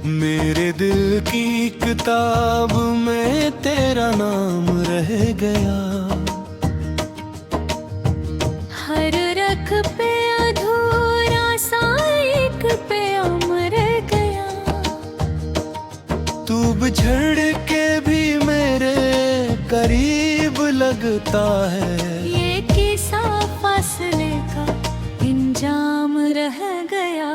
मेरे दिल की किताब में तेरा नाम रह गया। हर रख पे अधूरा सा एक पे अमर गया। तू बिछड़ के भी मेरे करीब लगता है। ये किस्सा फासले का इंजाम रह गया।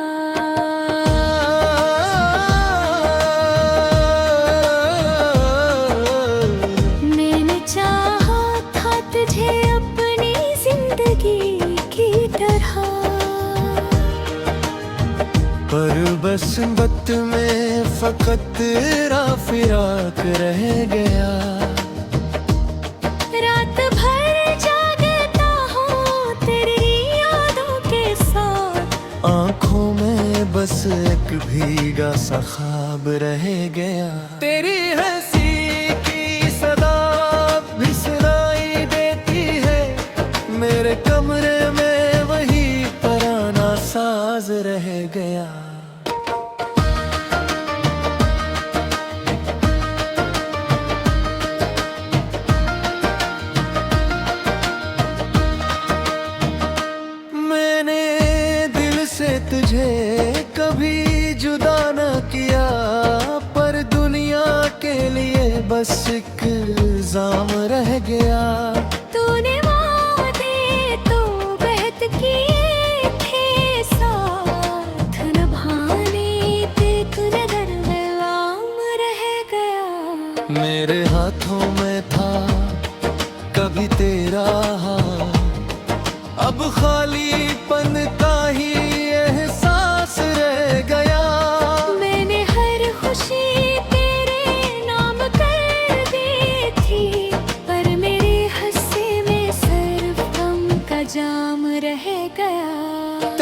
मैंने चाहा था तुझे अपनी जिंदगी की तरह, पर बस वक्त में फकत तेरा फिराक रह गया। रात भर जागता हूँ तेरी यादों के साथ। आँखों में बस एक भीगा सा ख्वाब रह गया। तेरी हंसी की सदा भी सुनाई देती है। मेरे कमरे में वही पुराना साज रह गया। मैंने दिल से तुझे कभी जुदा न किया, पर दुनिया के लिए बस एक इल्जाम रह गया। तूने वादे तो बेहद किए थे, साथ निभाने पे तू नजर गुलाम रह गया। मेरे हाथों में था कभी तेरा हाथ, अब खालीपन का ही एहसास रह गया। मैंने हर खुशी तेरे नाम कर दी थी, पर मेरे हंसी में सिर्फ गम का जाम रह गया।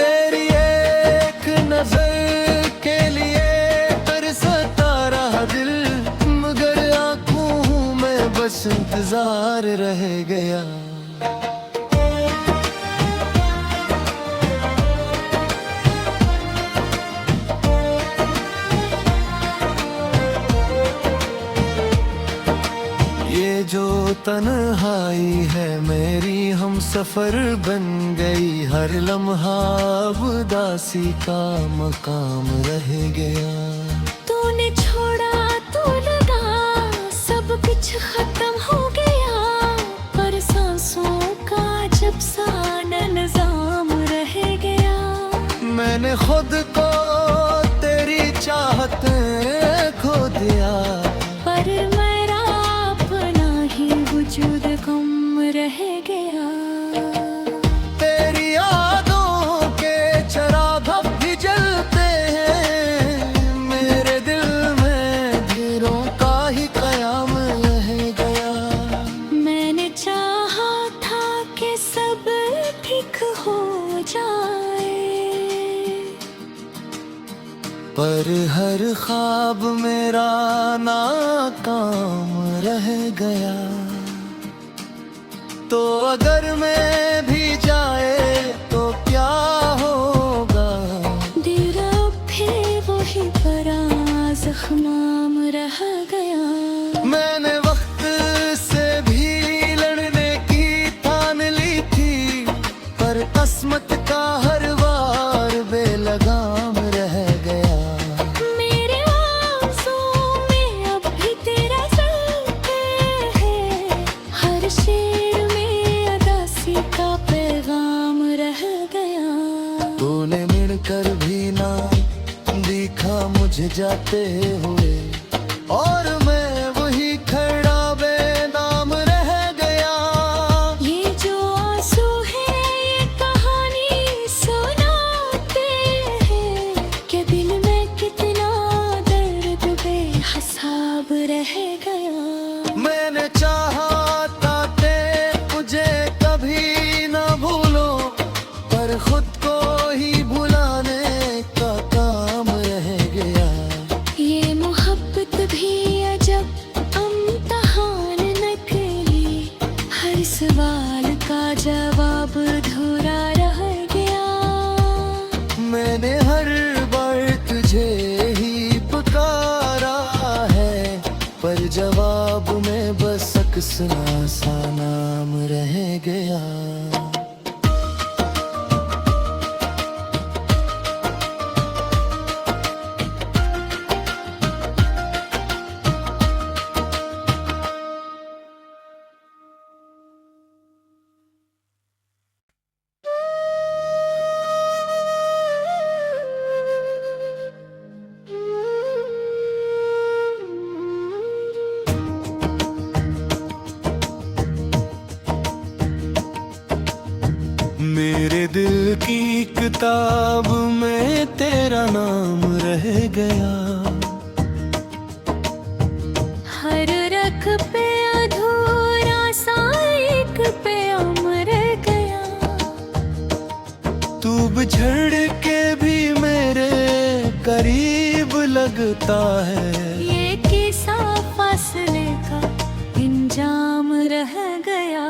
तेरी एक नजर के लिए तरसता रहा दिल, मगर आंखों में बस इंतजार रह गया। ये जो तन्हाई है मेरी हम सफर बन गई। हर लम्हा अब उदासी का मकाम रह गया। तूने छोड़ा तो लगा सब कुछ खत्म हो गया, पर सांसों का जब सा निजाम रह गया। मैंने खुद को तेरी चाहत खो दिया, पर मेरा अपना ही वजूद कम रह गया। तेरी यादों के चिराग अब भी जलते हैं। मेरे दिल में ढेरों का ही कयाम रह गया। मैंने चाहा था कि सब ठीक हो जाए, पर हर ख्वाब मेरा नाकाम रह गया। तो अगर मैं भी जाए तो क्या होगा, दिल अब फिर वही पराया जख्माम रह गया। मैंने वक्त से भी लड़ने की ठान ली थी, पर किस्मत का हर वार बेलगाम रह गया। मेरे आँसुओं में अब भी तेरा ज़िक्र है, हर शेर में अदासी का पैगाम रह गया। तूने मिलकर भी ना देखा मुझे जाते हुए, और मैं वही खड़ा बेनाम रह गया। ये जो आंसू है ये कहानी सुनाते हैं, कि दिल में कितना दर्द बेहिसाब रह गया। मैंने चाहा था ते मुझे कभी ना भूलो, पर खुद को ही भुलाने का काम रह गया। ये मोहब्बत भी अजब इम्तिहान निकली, हर सवाल का जवाब अधूरा रह गया। मैंने हर बार तुझे ही पुकारा, एक सुना सा नाम रह गया। मेरे दिल की किताब में तेरा नाम रह गया। हर रख पे अधूरा सा एक पे अमर गया। तू बिछड़ के भी मेरे करीब लगता है। ये किस्सा फासले का इंजाम रह गया।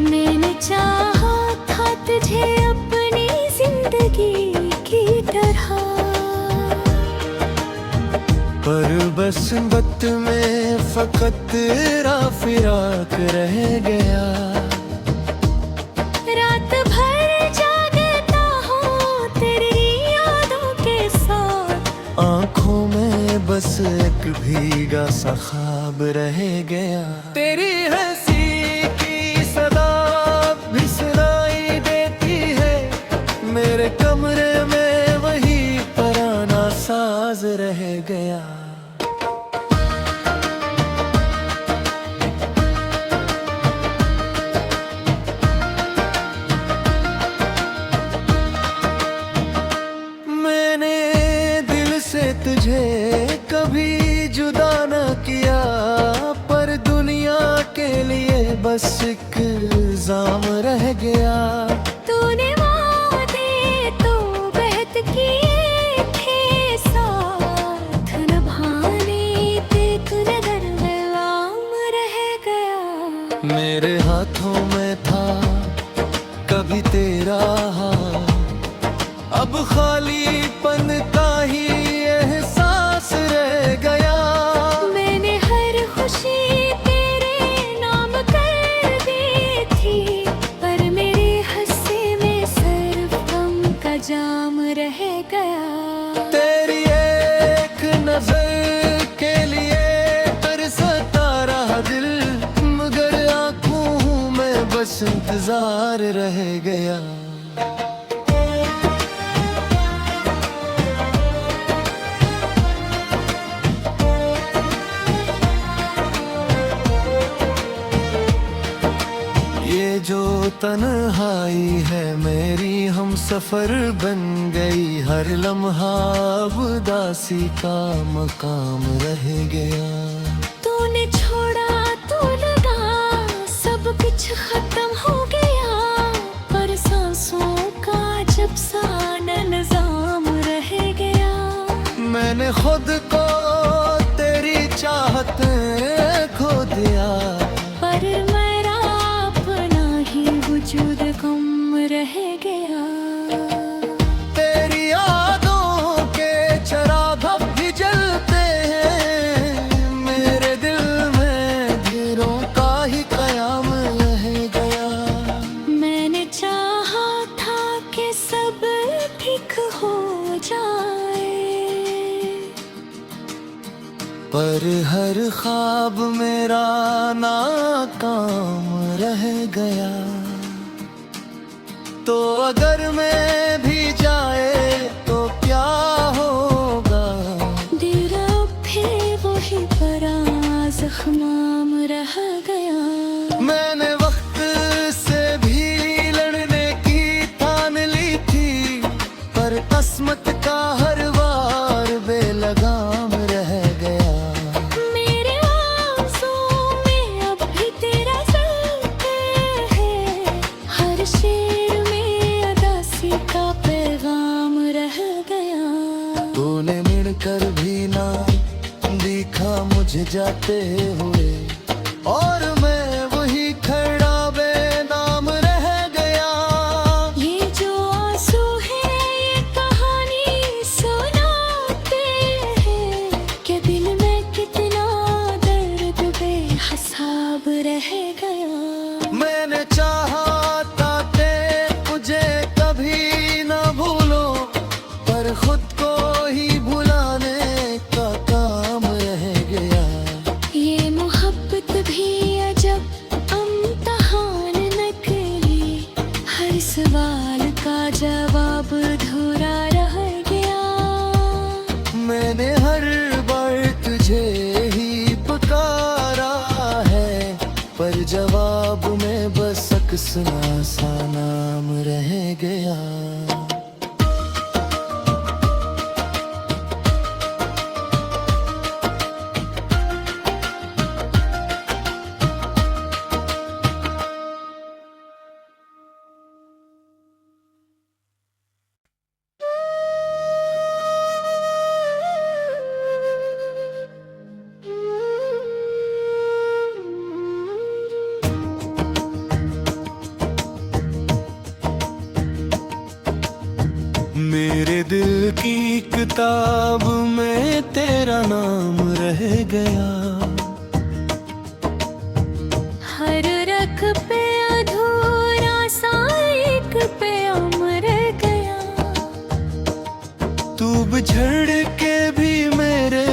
मैंने चाहा था तुझे अपनी जिंदगी की तरह, पर बस वक्त में फकत तेरा फिराक रह गया। रात भर जागता हूँ तेरी यादों के साथ। आँखों में बस एक भीगा सा ख्वाब रह गया। तेरी हंसी की सदा भी सुनाई देती है। मेरे कमरे में वही पुराना साज रह गया। मैंने दिल से तुझे कभी जुदा न किया, पर दुनिया के लिए बस एक इल्जाम रह गया। तूने वादे तो बेहद किए थे, साथ निभाने पे तू नजर गुलाम रह गया। मेरे हाथों में था कभी तेरा हाथ, अब खालीपन का ही एहसास रह गया। मैंने हर खुशी तेरे नाम कर दी थी, पर मेरे हंसे में सिर्फ गम का जाम रह गया। तेरी एक नजर के लिए तरसता रहा दिल, मगर आंखों में बस इंतजार रह गया। ये जो तन्हाई है मेरी हम सफर बन गई। हर लम्हा अब उदासी का मकाम रह गया। तूने छोड़ा तो लगा सब कुछ खत्म हो गया, पर सांसों का जब सा निजाम रह गया। मैंने खुद को तेरी चाहत खो दिया, पर मेरा अपना ही वजूद कम रह गया। तेरी यादों के चिराग अब भी जलते हैं। मेरे दिल में ढेरों का ही कयाम रह गया। मैंने चाहा था कि सब ठीक हो जाए, पर हर ख्वाब मेरा नाकाम रह गया। तो अगर मैं भी जाए तो क्या होगा, दिल फिर वही पराया जख्माम रह गया। मैंने वक्त से भी लड़ने की ठान ली थी, पर किस्मत का हर वार बेलगाम रह गया। मेरे आँसुओं में अब भी तेरा ज़िक्र है, हर शेर में अदासी का पैगाम रह गया। तूने मिलकर भी ना देखा मुझे जाते हुए, और मैं वही खड़ा बेनाम रह गया। ये जो आंसू है ये कहानी सुना इस सवाल का जवाब अधूरा रह गया। मैंने हर बार तुझे ही पुकारा है, पर जवाब में बस अक्सना सा नाम रह गया। मेरे दिल की किताब में तेरा नाम रह गया। हर रख पे अधूरा सा एक पे अमर गया। तू बिछड़ के भी मेरे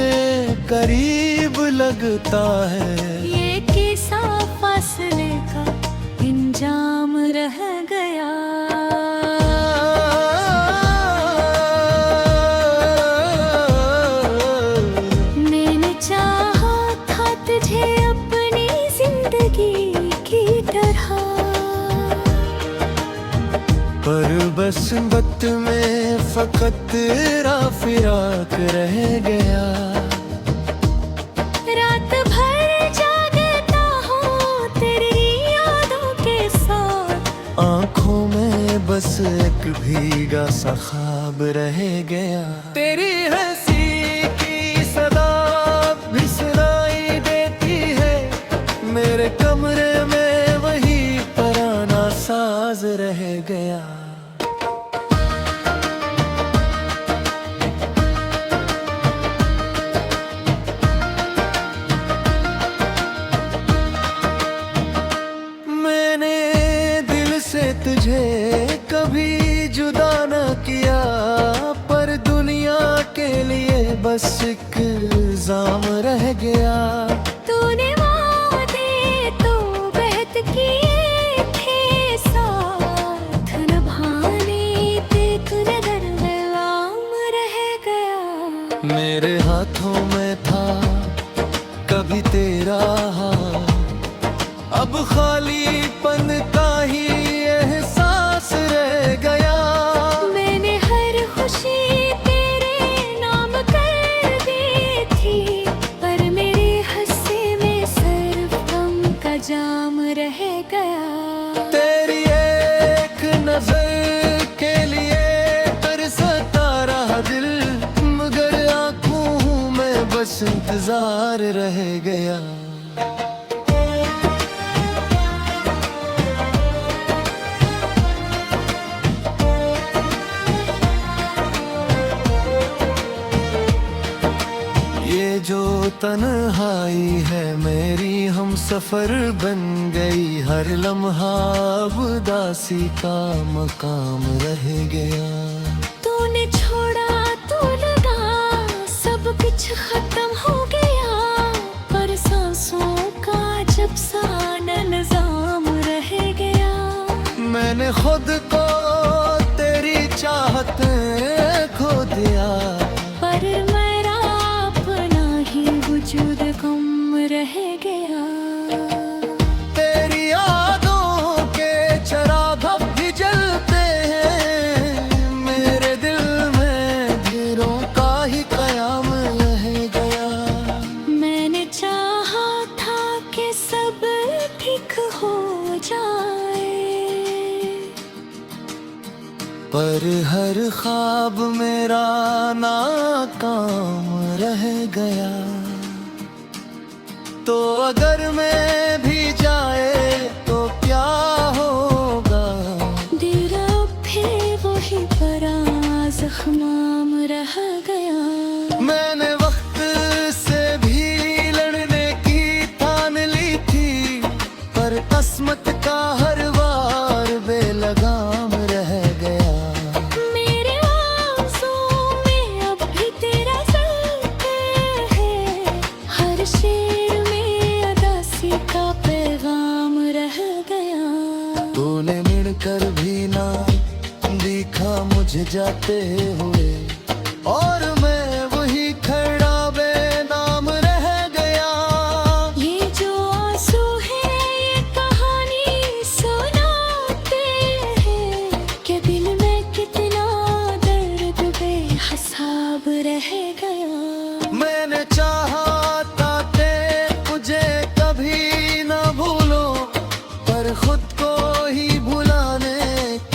करीब लगता है। ये किस्सा फासले का इंजाम रह गया। मैंने चाहा था तुझे अपनी जिंदगी की तरह, पर बस वक्त में फकत तेरा फिराक रह गया। रात भर जागता हूँ तेरी यादों के साथ। आँखों में बस एक भीगा सा ख्वाब रह गया। तेरी हंसी की सदा भी सुनाई देती है, मेरे कमरे में वही पुराना साज रह गया। मैंने दिल से तुझे कभी जुदा न किया, पर दुनिया के लिए बस एक इल्जाम रह गया। तूने वादे तो बेहद किए थे, साथ निभाने पे तुझे दरगलाम रह गया। मेरे हाथों में था कभी तेरा हाथ, अब खालीपन का ही एहसास रह गया। मैंने हर खुशी तेरे नाम कर दी थी, पर मेरे हंसे में सिर्फ गम का जाम रह गया। तेरी एक नजर के लिए तरसता रहा दिल, मगर आंखों में बस इंतजार रह गया। ये जो तन्हाई है मेरी हम सफर बन गई, हर लम्हा अब उदासी का मकाम रह गया। तूने छोड़ा तो लगा सब कुछ खत्म हो गया, पर सांसों का जब सा निजाम रह गया। मैंने खुद को तेरी चाहते खो दिया, पर मेरा अपना ही वजूद कम रह गया। तेरी यादों के चिराग अब भी जलते हैं, मेरे दिल में ढेरों का ही कयाम रह गया। मैंने चाहा था कि सब ठीक हो जाए, पर हर ख्वाब मेरा नाकाम रह गया। तो अगर मैं भी जाए तो क्या होगा, दिल फिर वही पराया जख्माम रह गया। मैंने वक्त से भी लड़ने की ठान ली थी, पर किस्मत का हर वार बेलगाम रह गया। मेरे आँसुओं में अब भी तेरा ज़िक्र है, हर शेर में अदासी का दिखा मुझे जाते हुए, और मैं वही खड़ा बेनाम रह गया। ये जो आंसू है ये कहानी सुनाते हैं, कि दिल में कितना दर्द बेहिसाब रह गया। मैंने चाहा था कि मुझे कभी न भूलो, पर खुद को ही भुलाने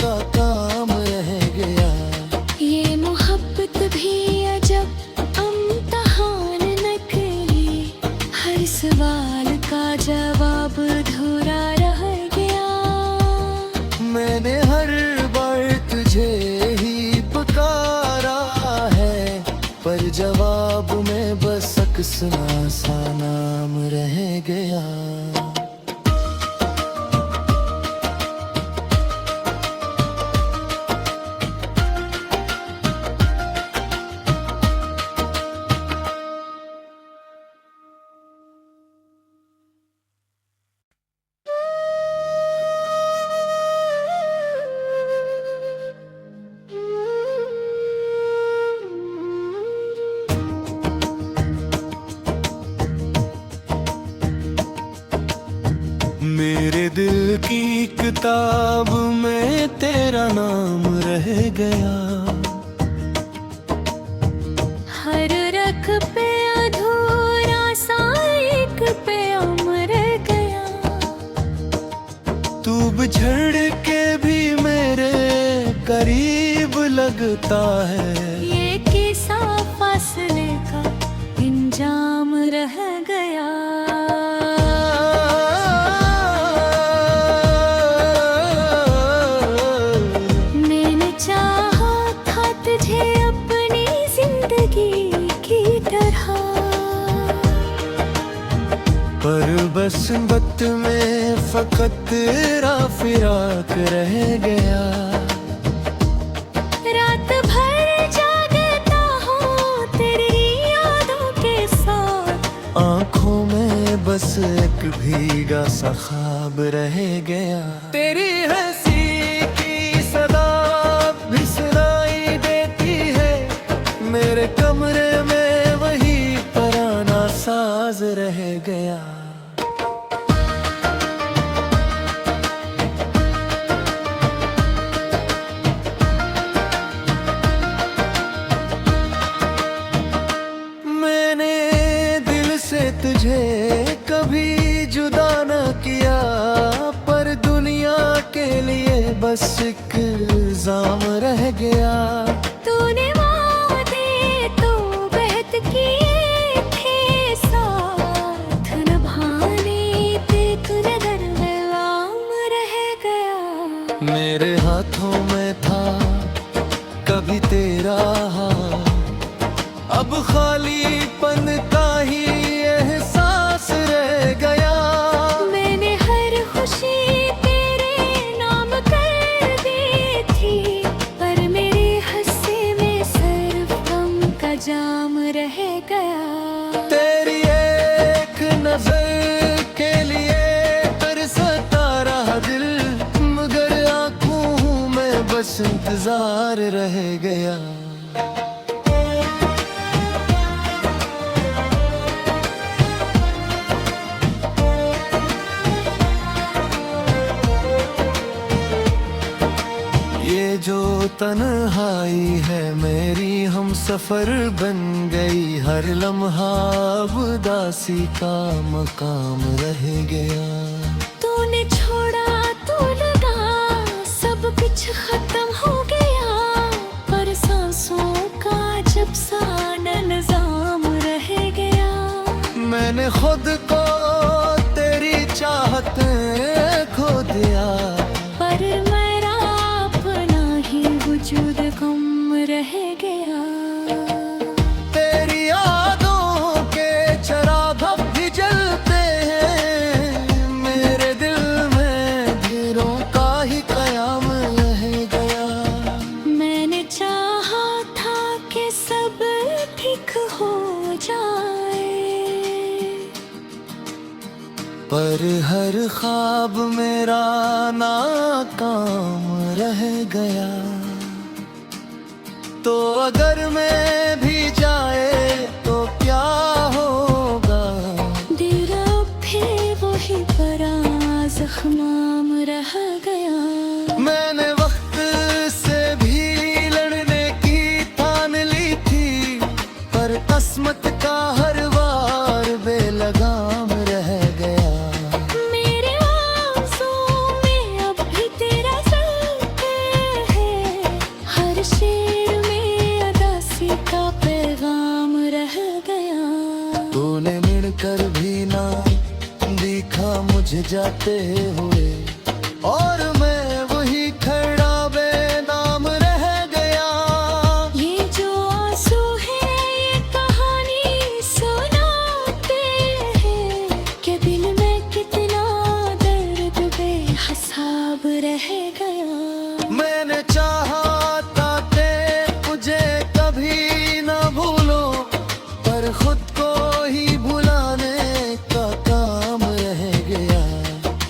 का काम रह गया। ये मोहब्बत भी अजब इम्तिहान निकली, हर सवाल का जवाब अधूरा रह गया। मैंने हर बार तुझे ही पुकारा है, पर जवाब में बस अक्सना सा नाम रह गया। मेरे दिल की किताब में तेरा नाम रह गया। हर रख पे अधूरा सा एक पे अमर गया। तू बिछड़ के भी मेरे करीब लगता है। ये किस्सा फासले का इंजाम रह गया। मैंने चाहा था तुझे अपनी जिंदगी की तरह, पर बस वक्त में फकत तेरा फिराक रह गया। रात भर जागता हूँ तेरी यादों के साथ, आँखों में बस एक भीगा सा ख्वाब रह गया। तेरी हंसी की सदा भी सुनाई देती है, मेरे कमरे में वही पुराना साज रह गया। मैंने दिल से तुझे कभी जुदा न किया, पर दुनिया के लिए बस एक इल्जाम रह गया। तूने वादे तो बेहद किए थे, साथ निभाने पे तू नजर गुलाम रह गया। मेरे हाथों में था कभी तेरा हाथ, अब खालीपन का ही एहसास रह गया। मैंने हर खुशी तेरे नाम कर दी थी, पर मेरे हिस्से में सिर्फ गम का जाम रह गया। तेरी एक नजर के लिए तरसता रहा दिल, मगर आंखों में बस इंतजार रह गया। ये जो तन्हाई है मेरी हम सफर बन गई, हर लम्हा अब उदासी का मकाम रह गया। तूने छोड़ा तो लगा सब कुछ खत्म हो गया, पर सांसों का जब सा निजाम रह गया। मैंने खुद को तेरी चाहत खो दिया, पर मेरा अपना ही वजूद कम रह गया। तेरी यादों के चिराग अब भी जलते हैं, मेरे दिल में ढेरों का ही कयाम रह गया। मैंने चाहा था कि सब ठीक हो जाए, पर हर ख्वाब मेरा नाकाम रह गया। तो अगर मैं भी जाए तो क्या होगा। दिल फिर वही परा जख्माम रह गया। मैंने वक्त से भी लड़ने की ठान ली थी, पर किस्मत का हर वार बेलगाम रह गया। मेरे आँसुओं में अब भी तेरा चलते है, हर शेर में अदासी का पैगाम रह गया। तूने मिलकर भी ना देखा मुझे जाते हुए, और मैं वही खड़ा बेनाम रह गया। ये जो आंसू है ये कहानी सुनाते हैं, कि दिल में कितना दर्द बेहिसाब रह गया। मैंने चाहा था कि मुझे कभी न भूलो, पर खुद को ही भुलाने का काम रह गया।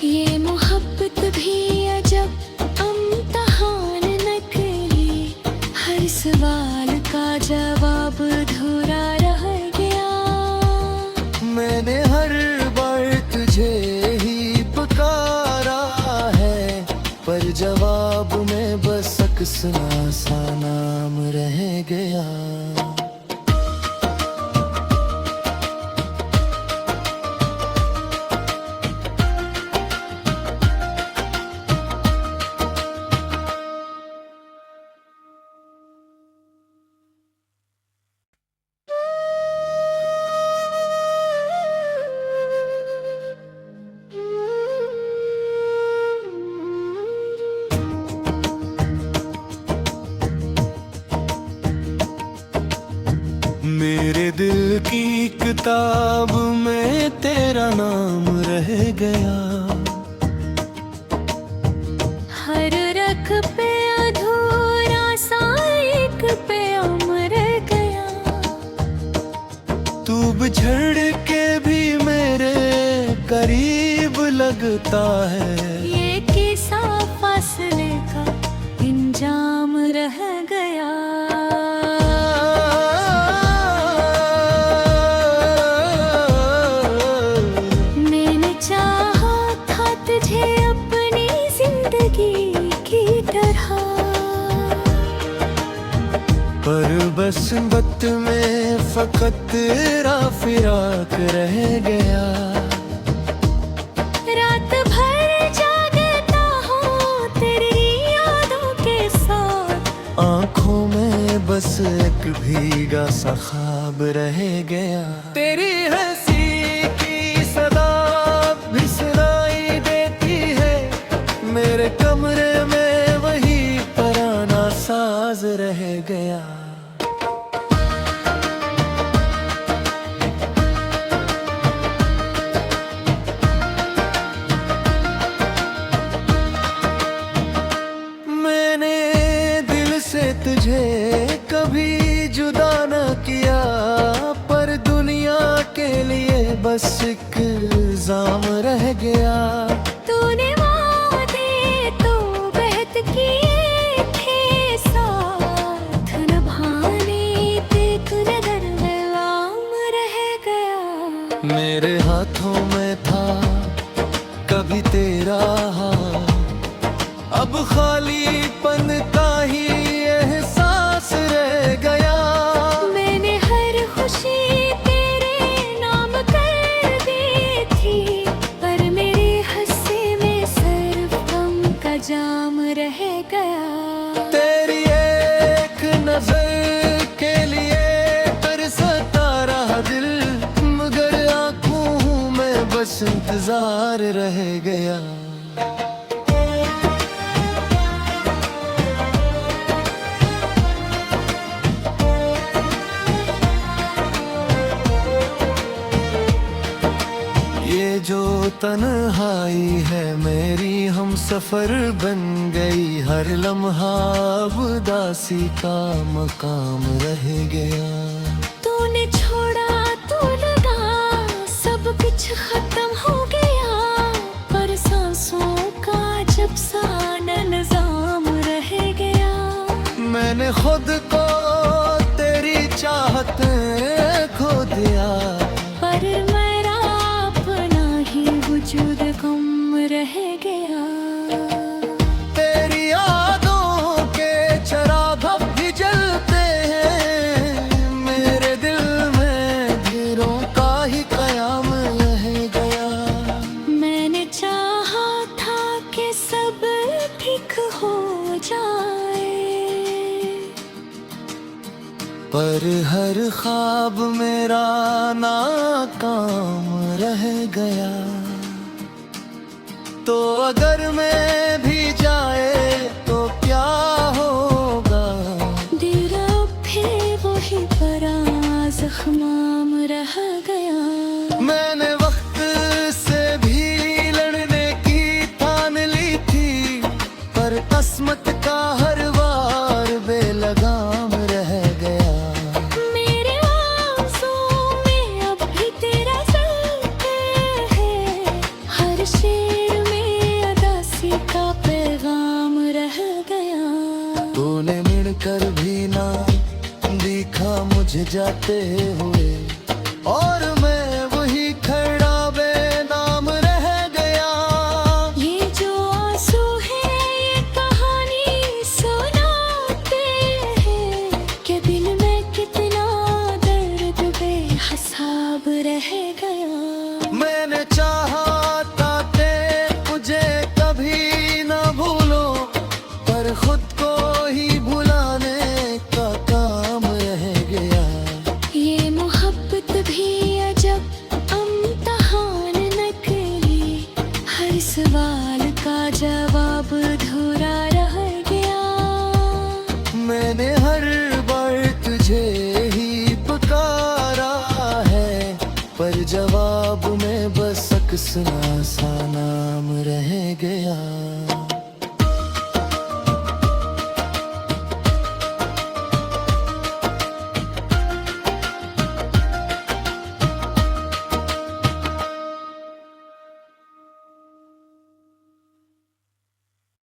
ये मोहब्बत भी अजब इम्तिहान निकली, हर सवाल का जवाब अधूरा रह गया। मैंने हर बार तुझे ही पुकारा है, पर जवाब में बस अक्सना सा नाम रह गया। मेरे दिल की किताब में तेरा नाम रह गया। हर रख पे अधूरा सा एक पे अमर गया। तू बिछड़ के भी मेरे करीब लगता है। ये किस्सा फासले का इंजाम रह गया। मैंने चाहा था तुझे अपनी जिंदगी की तरह, पर बस वक्त में फकत तेरा फिराक रह गया। रात भर जागता हूँ तेरी यादों के साथ, आँखों में बस एक भीगा सा ख्वाब रह गया। तेरी हंसी की सदा भी सुनाई देती है, मेरे कमरे में वही पुराना साज रह गया। मैंने दिल से तुझे कभी जुदा न किया, पर दुनिया के लिए बस एक इल्जाम रह गया। तूने वादे तो बेहद किए थे, साथ निभाने पे तू नजर गुलाम रह गया। मेरे हाथों में था कभी तेरा हाथ, अब खालीपन का ही एहसास रह गया। मैंने हर खुशी तेरे नाम कर दी थी, पर मेरे हंसे में सिर्फ गम का जाम रह गया। तेरी एक नजर के लिए तरसता रहा दिल, मगर आंखों में बस इंतजार रह गया। ये जो तन्हाई है मेरी हम सफर बन गई, हर लम्हा अब उदासी का मकाम रह गया। तूने छोड़ा तो लगा सब कुछ खत्म हो गया, पर सांसों का जब सा निजाम रह गया। मैंने खुद को चाहते खो दिया, पर मेरा अपना ही वजूद गुम रह गया। तेरी यादों के चिराग अब भी जलते हैं, मेरे दिल में ढेरों का ही कयाम रह गया। मैंने चाहा था कि सब ठीक हो जाए, पर हर ख्वाब मेरा नाकाम रह गया। तो अगर मैं भी जाए तो क्या होगा, दिल अब फिर वही पराया जख्माम रह गया। मैंने वक्त से भी लड़ने की ठान ली थी, पर किस्मत का हर वार बेलगाम रह गया। मेरे आंसुओं में अब भी तेरा ज़िक्र है, हर शेर में अदासी का पैगाम रह गया। तूने मिलकर भी ना देखा मुझे जाते हुए, और मैं वही खड़ा बेनाम रह गया। ये जो आंसू है ये कहानी सुनाते हैं, कि दिल में कितना दर्द बेहिसाब रह गया। मैंने चाहा था कि मुझे कभी ना भूलो, पर खुद को ही भुलाने का काम रह गया। ये मोहब्बत भी अजब इम्तिहान निकली, हर सवाल का जवाब अधूरा रह गया। मैंने हर बार तुझे ही पुकारा है, पर जवाब में बस अक्सना सा